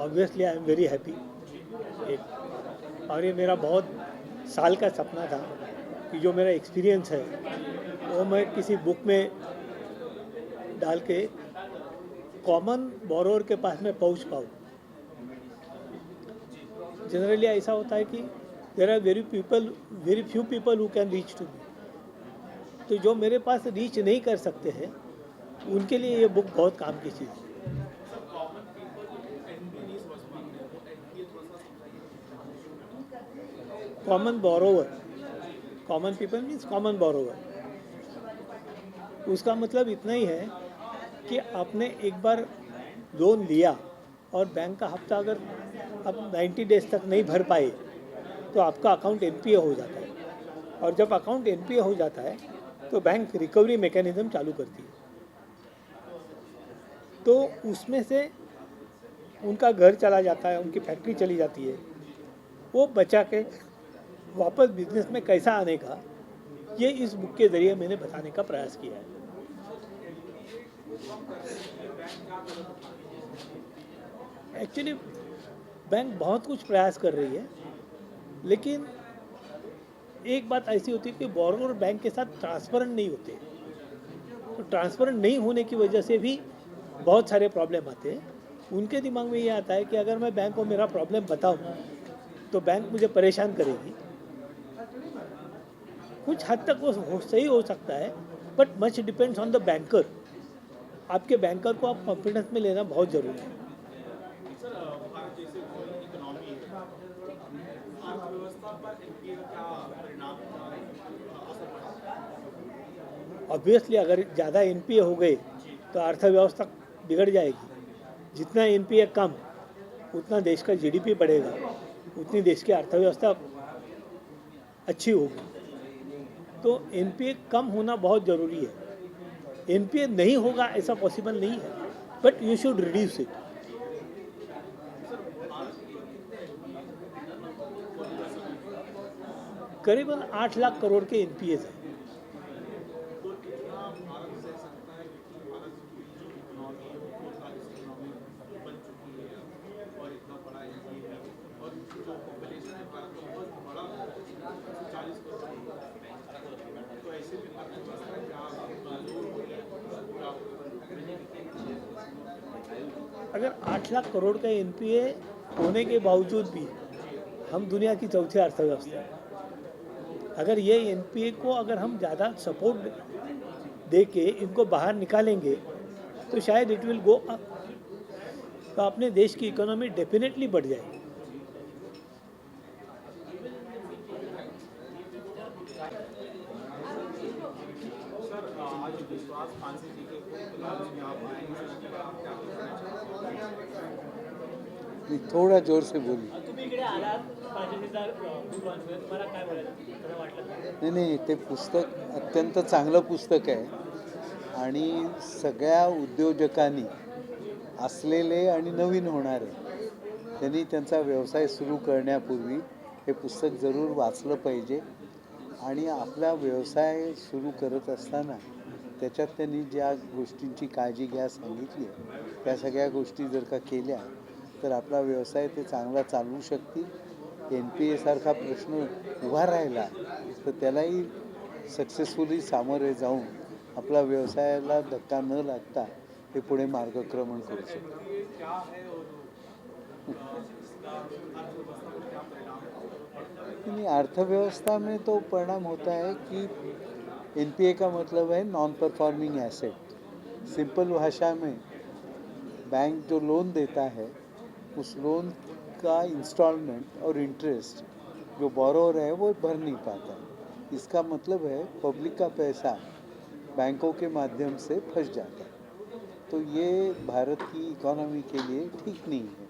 Obviously I am very happy. एक और ये मेरा बहुत साल का सपना था कि जो मेरा एक्सपीरियंस है वो मैं किसी बुक में डाल के कॉमन बोरोवर के पास में पहुंच पाऊँ। जनरली ऐसा होता है कि there are very few people who can reach to me. तो जो मेरे पास रीच नहीं कर सकते हैं उनके लिए ये बुक बहुत काम की चीज़ है। Common borrower, common people means common borrower. उसका मतलब इतना ही है कि आपने एक बार लोन लिया और बैंक का हफ्ता अगर आप 90 डेज तक नहीं भर पाए तो आपका अकाउंट एनपीए हो जाता है। और जब अकाउंट एनपीए हो जाता है तो बैंक रिकवरी मैकेनिज्म चालू करती है। तो उसमें से उनका घर चला जाता है, उनकी फैक्ट्री चली जाती है। वो बचा के वापस बिजनेस में कैसा आने का, ये इस बुक के ज़रिए मैंने बताने का प्रयास किया है। एक्चुअली बैंक बहुत कुछ प्रयास कर रही है, लेकिन एक बात ऐसी होती है कि बोरोवर बैंक के साथ ट्रांसपेरेंट नहीं होते। तो ट्रांसपेरेंट नहीं होने की वजह से भी बहुत सारे प्रॉब्लम आते हैं। उनके दिमाग में ये आता है कि अगर मैं बैंक को मेरा प्रॉब्लम बताऊं तो बैंक मुझे परेशान करेगी। कुछ हद तक वो सही हो सकता है, but much depends on the banker. आपके बैंकर को आप कॉन्फिडेंस में लेना बहुत ज़रूरी है। ऑब्वियसली अगर ज़्यादा एनपीए हो गए तो अर्थव्यवस्था बिगड़ जाएगी। जितना एनपीए कम उतना देश का जीडीपी बढ़ेगा, उतनी देश की अर्थव्यवस्था अच्छी होगी। तो एनपीए कम होना बहुत ज़रूरी है। एनपीए नहीं होगा ऐसा पॉसिबल नहीं है, but you should reduce it. करीबन 8 लाख करोड़ के एनपीए हैं। अगर 8 लाख करोड़ का एनपीए होने के बावजूद भी हम दुनिया की चौथी अर्थव्यवस्था है। अगर ये एनपीए को अगर हम ज़्यादा सपोर्ट दे के इनको बाहर निकालेंगे तो शायद इट विल गो अप। तो अपने देश की इकोनॉमी डेफिनेटली बढ़ जाएगी। थोड़ा जोर से बोलिए। नाही नाही, ते पुस्तक अत्यंत चांगलं पुस्तक आहे आणि सगळ्या उद्योजकांनी असलेले आणि नवीन होणारे त्यांनी त्यांचा व्यवसाय सुरू करण्यापूर्वी हे पुस्तक जरूर वाचलं पाहिजे। आणि आपला व्यवसाय सुरू करत असताना त्याच्यात त्यांनी ज्या गोष्टींची काळजी घ्या सांगितली आहे त्या सगळ्या गोष्टी जर का केल्या तर आपला व्यवसाय ते चांगला चालवू शकतील। NPA सारखा प्रश्न उभा राहिला तर त्यालाही सक्सेसफुली सामोरे जाऊन आपला व्यवसायाला धक्का न लागता ते पुढे मार्गक्रमण करू शकतो। अर्थव्यवस्था में तो परिणाम होता है कि NPA का मतलब है नॉन परफॉर्मिंग एसेट। सिंपल भाषा में बैंक जो लोन देता है उस लोन का इंस्टॉलमेंट और इंटरेस्ट जो बोरोवर है वो भर नहीं पाता। इसका मतलब है पब्लिक का पैसा बैंकों के माध्यम से फंस जाता है। तो ये भारत की इकोनॉमी के लिए ठीक नहीं है।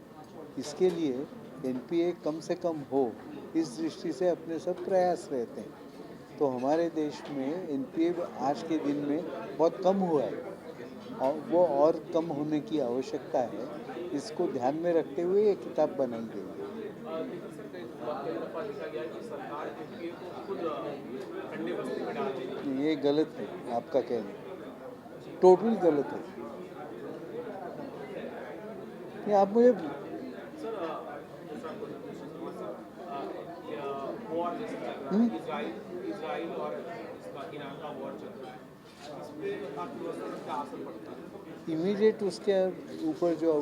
इसके लिए NPA कम से कम हो इस दृष्टि से अपने सब प्रयास रहते हैं। तो हमारे देश में NPA आज के दिन में बहुत कम हुआ है और वो और कम होने की आवश्यकता है। इसको ध्यान में रखते हुए ये किताब बनाई गई है। ये गलत है आपका कहना, टोटली गलत है। ये आप मुझे वॉर जैसा चल रहा है, इजराइल इजराइल और इसका ईरान का वॉर चल रहा है, इस पे अर्थव्यवस्था में क्या असर पड़ता है? इमीडिएट उसके ऊपर जो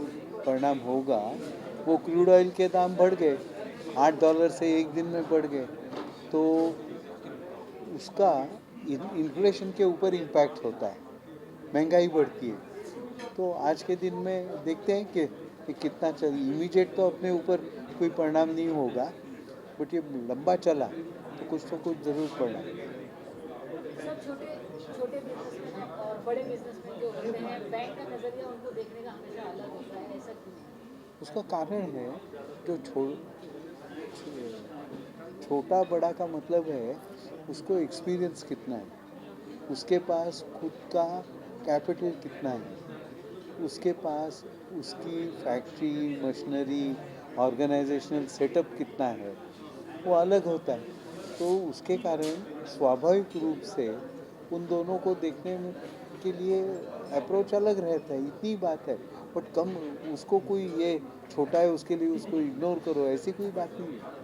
परिणाम होगा वो क्रूड ऑयल के दाम बढ़ गए, $8 से एक दिन में बढ़ गए, तो उसका इन्फ्लेशन के ऊपर इम्पैक्ट होता है, महंगाई बढ़ती है। तो आज के दिन में देखते हैं कि कितना चल, इमीडिएट तो अपने ऊपर कोई परिणाम नहीं होगा, बट ये लंबा चला तो कुछ ज़रूर पड़ा। सब छोटे छोटे बिजनेसमैन और बड़े बिजनेसमैन जो होते हैं, बैंक का नजरिया उनको देखने का हमेशा अलग होता है, ऐसा क्यों है? उसका कारण है जो छोटा बड़ा का मतलब है उसको एक्सपीरियंस कितना है, उसके पास खुद का कैपिटल कितना है, उसके पास उसकी फैक्ट्री मशीनरी ऑर्गेनाइजेशनल सेटअप कितना है, वो अलग होता है। तो उसके कारण स्वाभाविक रूप से उन दोनों को देखने के लिए अप्रोच अलग रहता है, इतनी बात है। बट कम उसको कोई ये छोटा है उसके लिए उसको इग्नोर करो, ऐसी कोई बात नहीं है।